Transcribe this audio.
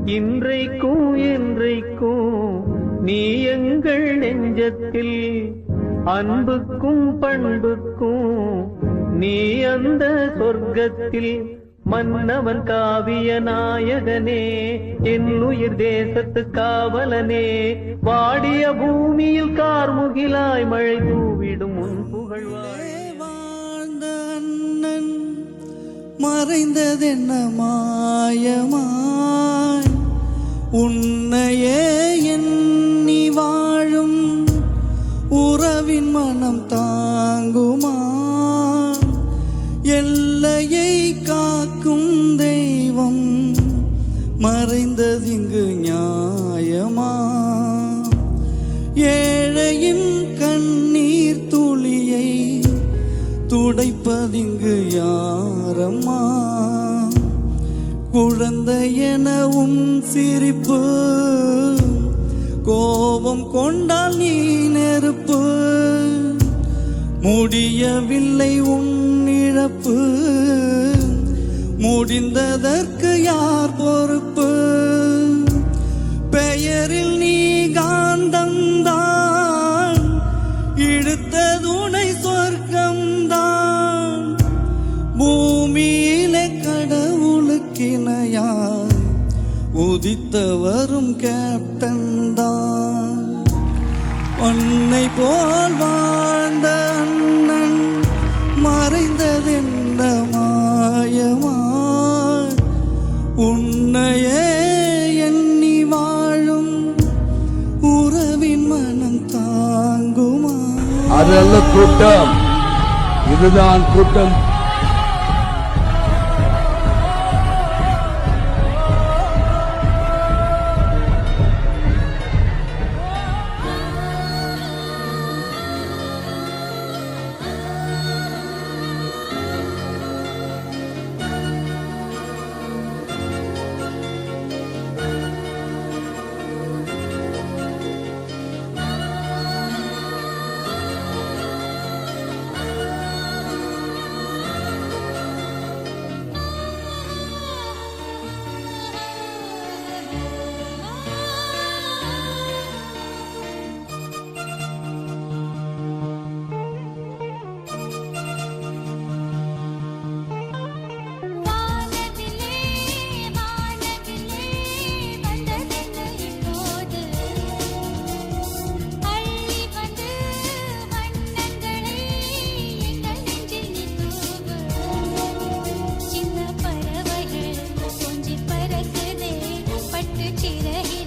இன்றைக்கும் என்றைக்கும் நீ எங்கள் நெஞ்சத்தில், அன்புக்கும் பண்புக்கும் நீ அந்த சொர்க்கத்தில். மன்னவன் காவிய நாயகனே, என் உயிர் தேசத்து காவலனே, வாடிய பூமியில் கார்முகிலாய் மழை தூவிடும் உன் புகழ்வாய். வாழ்ந்த அண்ணன் மறைந்ததென்ன மாயமாய், உன்னையே எண்ணி வாழும் உறவின் மனம் தாங்குமா? எல்லையை காக்கும் தெய்வம் மறைந்ததிங்கு நியாயமா? ஏழையின் கண்ணீர் துளியை துடைப்பதிங்கு யாரம்மா? குழந்தையெனவும் சிரிப்பு, கோபம் கொண்டால் நீ நெருப்பு. முடியவில்லை உன் இழப்பு, முடிந்ததற்கு யார் பொறுப்பு? பெயரில் நீ காந்தம்தான், இழுத்த துணை சொர்க்கம்தான். பூமியிலே கடவுளுக்கிணையாய் உதித்தவரும் கேப்டன் தான். உன்னை போல் வாழ்ந்த அண்ணன் மறைந்ததென்ன மாயமாய், உன்னையே எண்ணி வாழும் உறவின் மனம் தாங்குமா? அது அல்ல கூட்டம், இதுதான் கூட்டம். சின்ன பறவைகள் கொஞ்சி பறக்குதே, பட்டு சிறகி